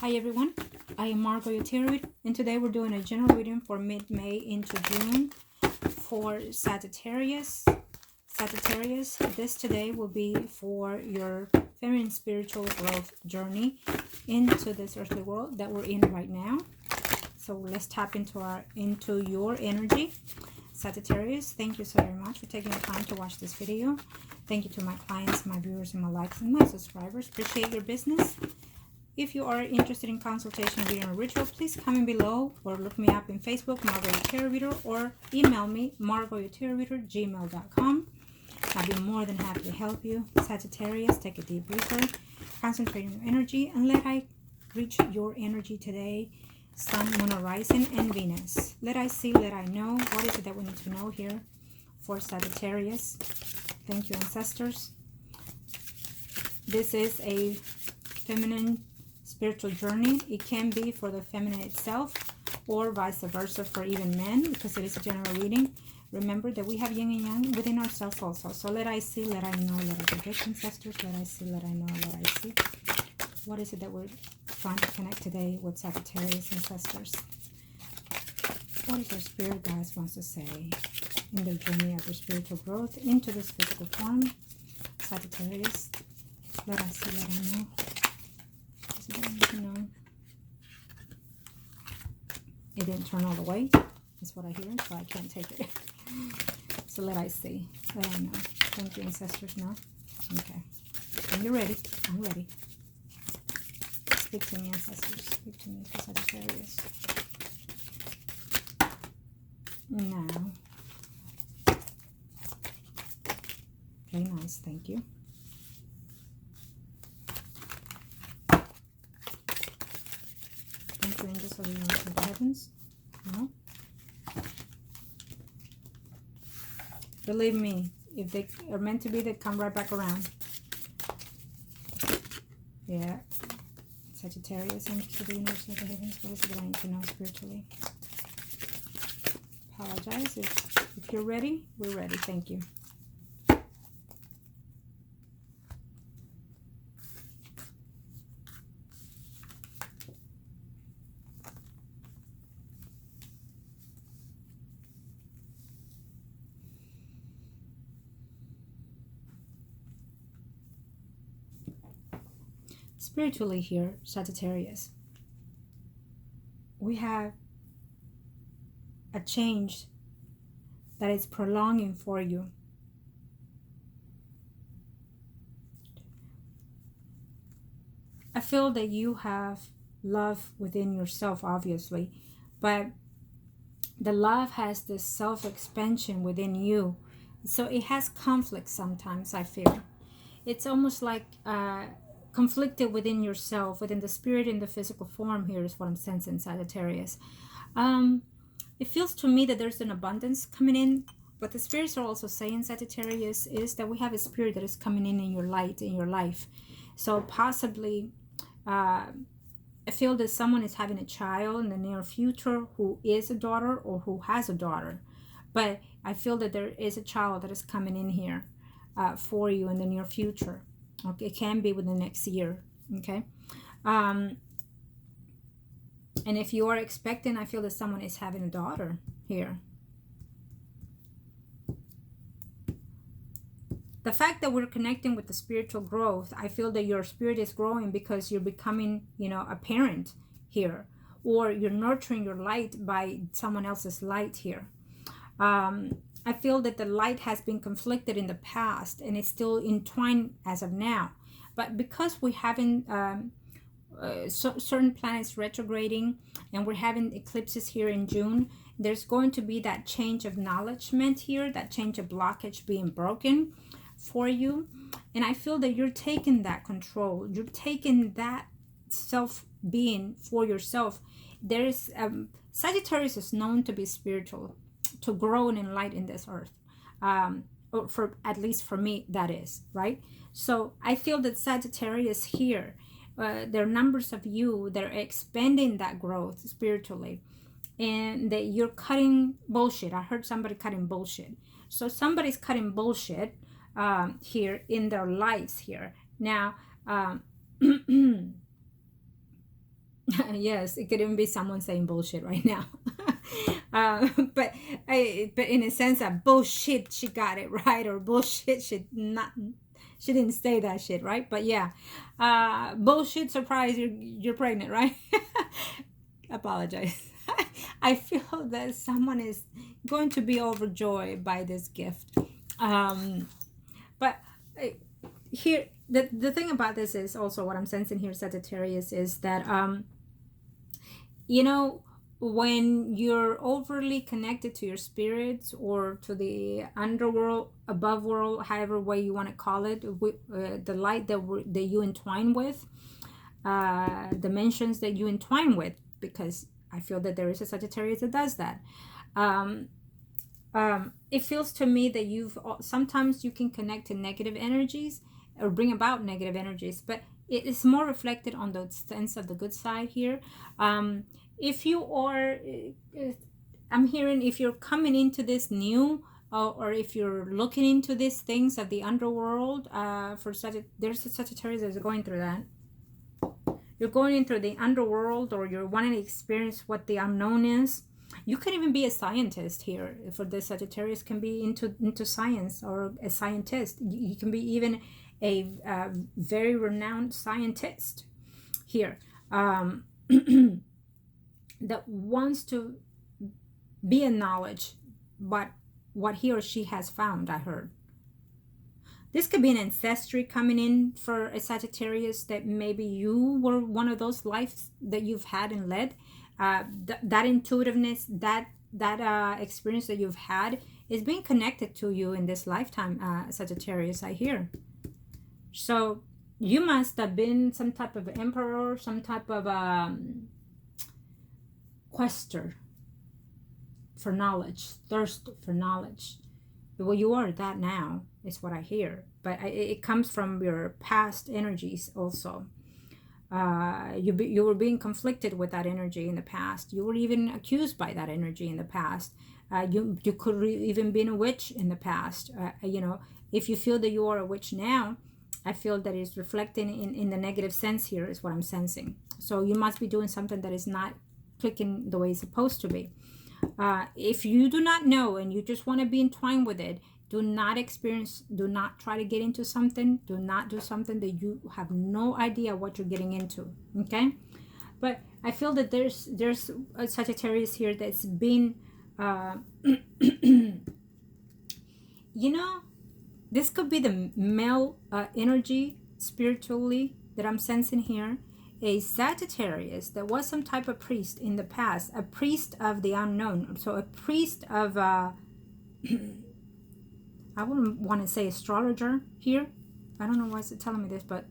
Hi everyone, I am Margourtarotreader, and today we're doing a general reading for mid-May into June for Sagittarius. Sagittarius, this today will be for your feminine spiritual growth journey into this earthly world that we're in right now. So let's tap into your energy. Sagittarius, thank you so very much for taking the time to watch this video. Thank you to my clients, my viewers, and my likes and my subscribers. Appreciate your business. If you are interested in consultation, reading, or ritual, please comment below or look me up in Facebook, Margourtarotreader, or email me, margourtarotreader@gmail.com. I'll be more than happy to help you. Sagittarius, take a deep breather, concentrate on your energy, and let I reach your energy today. Sun, Moon, Rising, and Venus. Let I see, let I know. What is it that we need to know here for Sagittarius? Thank you, ancestors. This is a feminine spiritual journey. It can be for the feminine itself or vice versa for even men, because it is a general reading. Remember that we have yin and yang within ourselves also. So let I see, let I know, let I predict, ancestors. Let I see, let I know, let I see. What is it that we're trying to connect today with Sagittarius, ancestors? What is our spirit guides wants to say in their journey of their spiritual growth into this physical form? Sagittarius, let I see, let I know. No, it didn't turn all the way. That's what I hear, so I can't take it. So let I see, let I know. Thank you, ancestors. No, okay. When you're ready, I'm ready. Speak to me, ancestors. Speak to me, for Sagittarius. Now, very nice. Thank you. Angels of the universe of the heavens. No. Believe me, if they are meant to be, they come right back around. Yeah. Sagittarius, angels of the universe of the heavens. What is it that I need to know spiritually? Apologize. If you're ready, we're ready. Thank you. Spiritually here, Sagittarius, we have a change that is prolonging for you. I feel that you have love within yourself, obviously, but the love has this self-expansion within you. So it has conflict sometimes, I feel. It's almost like conflicted within yourself, within the spirit and the physical form. Here is what I'm sensing, Sagittarius. It feels to me that there's an abundance coming in, but the spirits are also saying, Sagittarius, is that we have a spirit that is coming in your light, in your life. So possibly, I feel that someone is having a child in the near future who is a daughter or who has a daughter. But I feel that there is a child that is coming in here for you in the near future. Okay, it can be within the next year. Okay. And if you are expecting, I feel that someone is having a daughter here. The fact that we're connecting with the spiritual growth, I feel that your spirit is growing because you're becoming, a parent here, or you're nurturing your light by someone else's light here. I feel that the light has been conflicted in the past and it's still entwined as of now. But because we haven't certain planets retrograding and we're having eclipses here in June, there's going to be that change of acknowledgement here, that change of blockage being broken for you. And I feel that you're taking that control. You're taking that self-being for yourself. There's Sagittarius is known to be spiritual, to grow in light in this earth. Or for at least for me, that is, right? So I feel that Sagittarius here, there are numbers of you that are expanding that growth spiritually, and that you're cutting bullshit. I heard somebody cutting bullshit. So somebody's cutting bullshit here in their lives here. Now, Yes, it could even be someone saying bullshit right now. But in a sense of bullshit, she got it right, or bullshit, she didn't say that shit, right? But yeah, bullshit, surprise, you're pregnant, right? Apologize. I feel that someone is going to be overjoyed by this gift. But here, the thing about this is also what I'm sensing here, Sagittarius, is that you know, when you're overly connected to your spirits or to the underworld, above world, however way you want to call it, the light that you entwine with, dimensions that you entwine with, because I feel that there is a Sagittarius that does that. It feels to me that sometimes you can connect to negative energies or bring about negative energies, but it is more reflected on the sense of the good side here. If you are, I'm hearing, if you're coming into this new, or if you're looking into these things of the underworld, there's a Sagittarius that's going through that. You're going into the underworld, or you're wanting to experience what the unknown is. You could even be a scientist here. For the Sagittarius, can be into science, or a scientist. You can be even a very renowned scientist here, that wants to be in knowledge, but what he or she has found, I heard. This could be an ancestry coming in for a Sagittarius, that maybe you were one of those lives that you've had and led. That intuitiveness, that experience that you've had is being connected to you in this lifetime, Sagittarius, I hear. So you must have been some type of emperor, some type of quester for knowledge, thirst for knowledge. Well, you are that now, is what I hear. But it comes from your past energies also. You were being conflicted with that energy in the past. You were even accused by that energy in the past. You could even been a witch in the past. If you feel that you are a witch now, I feel that it's reflecting in the negative sense here, is what I'm sensing. So you must be doing something that is not clicking the way it's supposed to be. If you do not know and you just want to be entwined with it, do not try to get into something. Do not do something that you have no idea what you're getting into. Okay? But I feel that there's a Sagittarius here that's been this could be the male energy spiritually that I'm sensing here. A Sagittarius that was some type of priest in the past, a priest of the unknown. So a priest of I wouldn't want to say astrologer here. I don't know why it's telling me this, but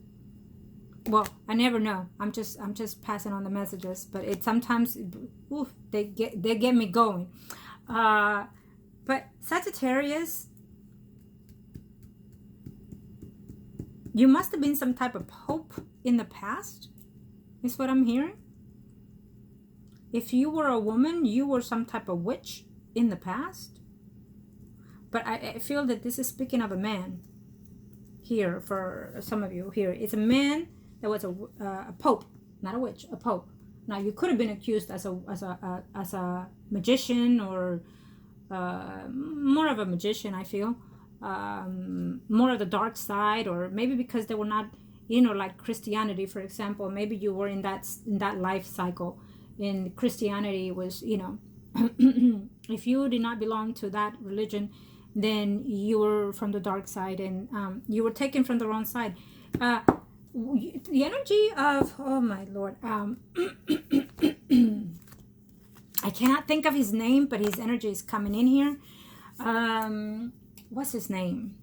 well, I never know. I'm just passing on the messages, but it sometimes they get me going. But Sagittarius, you must have been some type of pope in the past, is what I'm hearing. If you were a woman, you were some type of witch in the past. But I feel that this is speaking of a man here for some of you here. It's a man that was a pope, not a witch, a pope. Now you could have been accused as a magician, or more of a magician, I feel. More of the dark side, or maybe because they were not, like Christianity, for example. Maybe you were in that life cycle. In Christianity was, if you did not belong to that religion, then you were from the dark side, and you were taken from the wrong side. The energy of, oh my Lord, I cannot think of his name, but his energy is coming in here. What's his name?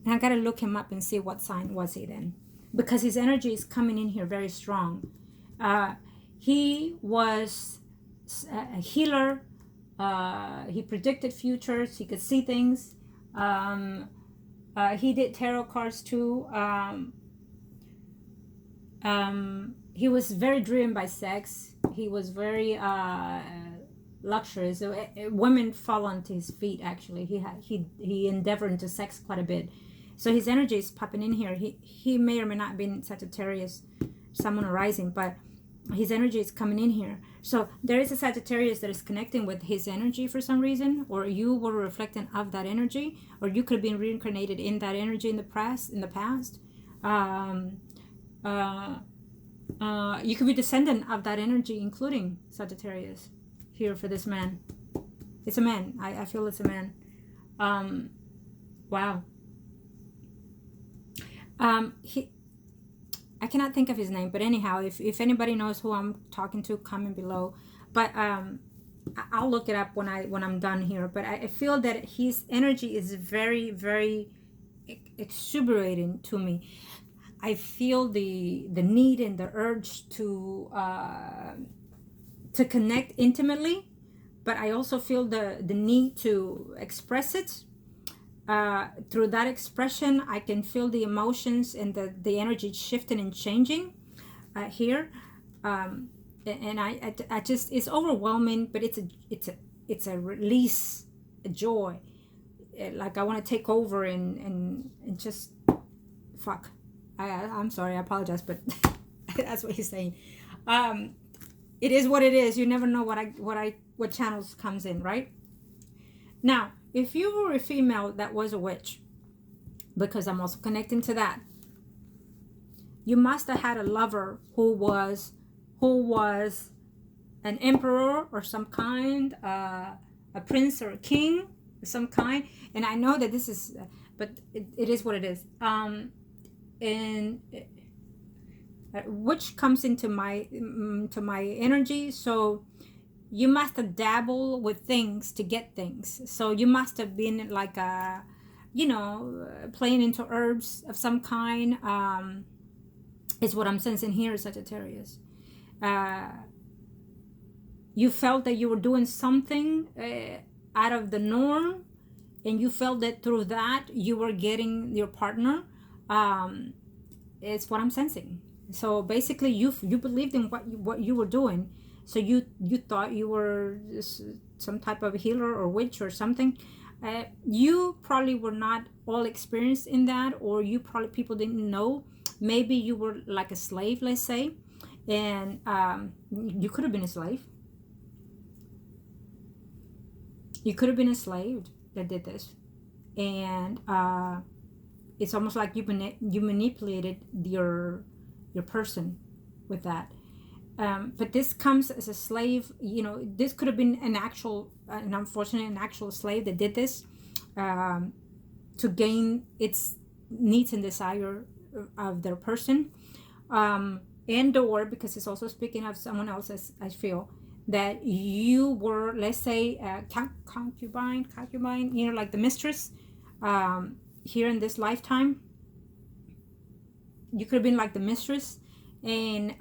And I gotta look him up and see what sign was he then, because his energy is coming in here very strong. He was a healer. He predicted futures. He could see things. He did tarot cards too. He was very driven by sex. He was very luxurious. Women fall onto his feet. Actually, he endeavored into sex quite a bit. So his energy is popping in here. He may or may not have been Sagittarius. Sun, Moon, or rising, but his energy is coming in here. So there is a Sagittarius that is connecting with his energy for some reason, or you were reflecting of that energy, or you could have been reincarnated in that energy in the past. You could be descendant of that energy, including Sagittarius here for this man. It's a man. I feel it's a man. Wow. I cannot think of his name, but anyhow, if anybody knows who I'm talking to, comment below. But I'll look it up when I'm done here. But I feel that his energy is very, very exuberating to me. I feel the need and the urge to connect intimately, but I also feel the need to express it. Through that expression, I can feel the emotions and the energy shifting and changing here, and I just, it's overwhelming, but it's a release, a joy, like I want to take over and just fuck. I'm sorry, I apologize, but that's what he's saying. It is what it is. You never know what channels comes in, right? Now, if you were a female that was a witch, because I'm also connecting to that, you must have had a lover who was an emperor or some kind, a prince or a king of some kind. And I know that this is, but it is what it is. And which comes into my energy. So you must have dabbled with things to get things. So you must have been like playing into herbs of some kind. Is what I'm sensing here, Sagittarius. You felt that you were doing something out of the norm, and you felt that through that you were getting your partner. It's what I'm sensing. So basically, you believed in what you were doing. So you thought you were some type of healer or witch or something. You probably were not all experienced in that, or you probably, people didn't know. Maybe you were like a slave, let's say, and you could have been a slave. You could have been a slave that did this, and it's almost like you manipulated your person with that. But this comes as a slave. This could have been an actual slave that did this to gain its needs and desire of their person, and or because it's also speaking of someone else, as I feel that you were, let's say, concubine, like the mistress here in this lifetime. You could have been like the mistress, and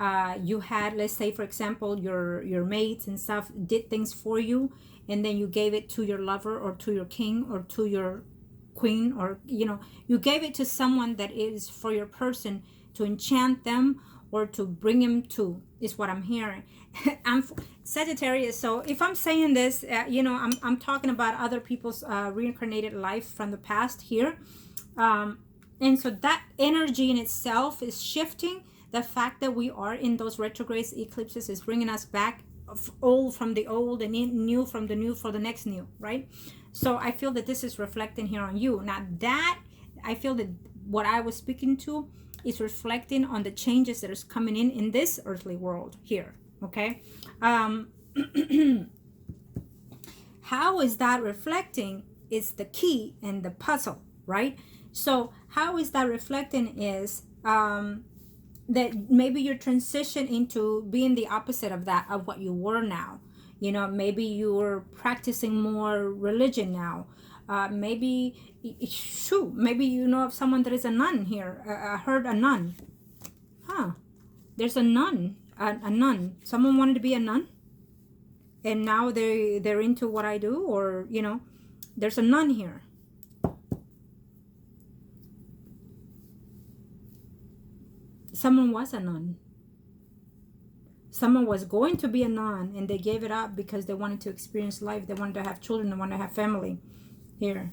you had, let's say, for example, your maids and stuff did things for you, and then you gave it to your lover or to your king or to your queen, or you gave it to someone that is for your person to enchant them or to bring him to, is what I'm hearing. I'm Sagittarius, so if I'm saying this, I'm talking about other people's reincarnated life from the past here, and so that energy in itself is shifting. The fact that we are in those retrograde eclipses is bringing us back, old from the old and new from the new for the next new, right? So I feel that this is reflecting here on you. Now that I feel that what I was speaking to is reflecting on the changes that is coming in this earthly world here, okay? How is that reflecting is the key and the puzzle, right? So how is that reflecting is that maybe you're transition into being the opposite of that, of what you were now. Maybe you're practicing more religion now. Maybe you know of someone that is a nun here. I heard a nun. There's a nun. A nun. Someone wanted to be a nun, and now they're into what I do, or there's a nun here. Someone was a nun. Someone was going to be a nun, and they gave it up because they wanted to experience life. They wanted to have children. They wanted to have family. Here.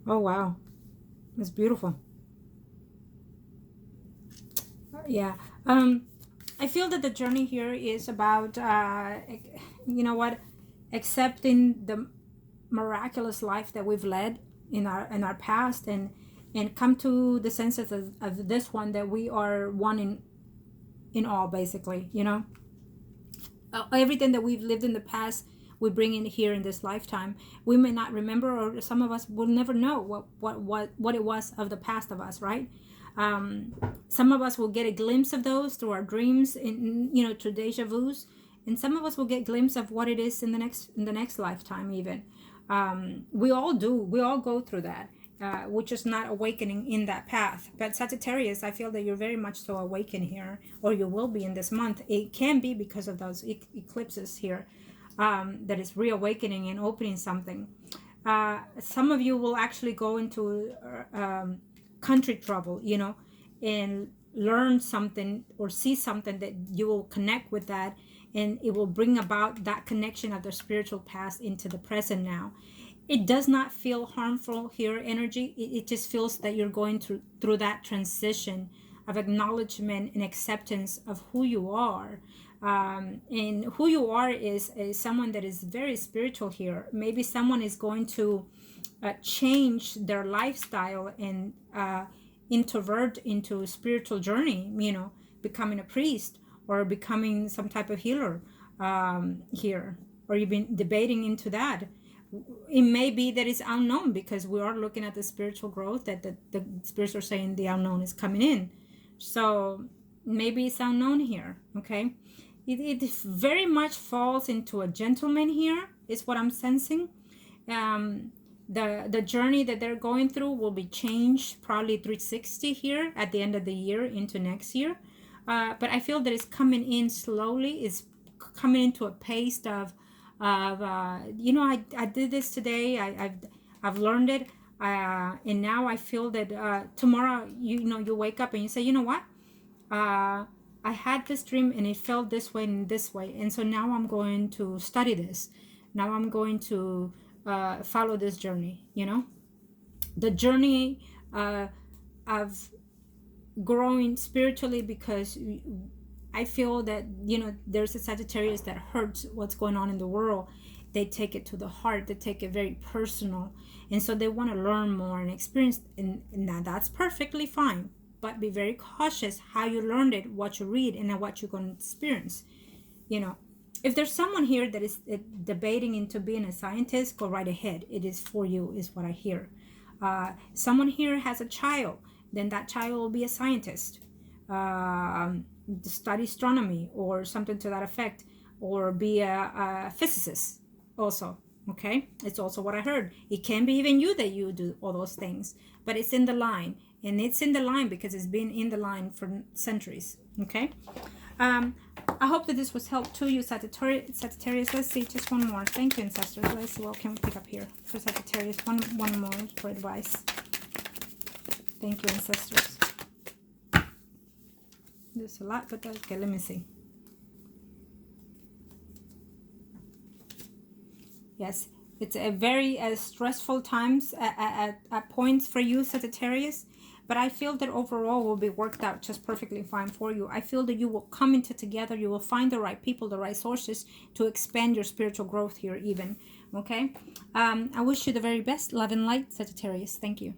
Oh, wow. It's beautiful. Yeah. I feel that the journey here is about, you know what, accepting the miraculous life that we've led in our past, and come to the sense of this one, that we are one in all, basically, you know. Everything that we've lived in the past, we bring in here in this lifetime. We may not remember, or some of us will never know what it was of the past of us, right? Some of us will get a glimpse of those through our dreams, in, you know, through deja vus, and some of us will get a glimpse of what it is in the next lifetime even. We all do. We all go through that. Which is not awakening in that path. But Sagittarius, I feel that you're very much so awakened here, or you will be in this month. It can be because of those eclipses here, that is reawakening and opening something. Some of you will actually go into country trouble, you know, and learn something or see something that you will connect with that, and it will bring about that connection of the spiritual past into the present now. It does not feel harmful here, energy. It just feels that you're going through that transition of acknowledgement and acceptance of who you are. And who you are is someone that is very spiritual here. Maybe someone is going to change their lifestyle and introvert into a spiritual journey, you know, becoming a priest or becoming some type of healer here, or you've been debating into that. It may be that it's unknown, because we are looking at the spiritual growth, that the spirits are saying the unknown is coming in. So maybe it's unknown here, okay? It very much falls into a gentleman here, is what I'm sensing. The journey that they're going through will be changed probably 360 here at the end of the year into next year. But I feel that it's coming in slowly. It's coming into a pace of you know, I did this today. I've learned it, and now I feel that tomorrow, you know, you wake up and you say, you know what, I had this dream and it felt this way and this way, and so now I'm going to study this. Now I'm going to follow this journey. You know, the journey of growing spiritually, because I feel that, you know, there's a Sagittarius that hurts what's going on in the world. They take it to the heart. They take it very personal. And so they want to learn more and experience. And now that's perfectly fine. But be very cautious how you learned it, what you read, and what you're going to experience. You know, if there's someone here that is debating into being a scientist, go right ahead. It is for you, is what I hear. Someone here has a child. Then that child will be a scientist. Study astronomy or something to that effect, or be a physicist also. Okay, it's also what I heard. It can be even you that you do all those things, but it's in the line, and it's in the line because it's been in the line for centuries. Okay, I hope that this was helpful to you, Sagittarius. Let's see, just one more. Thank you, ancestors. Let's see what can we pick up here for Sagittarius. One more for advice. Thank you, ancestors. There's a lot, but okay, let me see. Yes, it's a very stressful times at points for you, Sagittarius, but I feel that overall will be worked out just perfectly fine for you. I feel that you will come into together, you will find the right people, the right sources to expand your spiritual growth here even, okay? I wish you the very best. Love and light, Sagittarius. Thank you.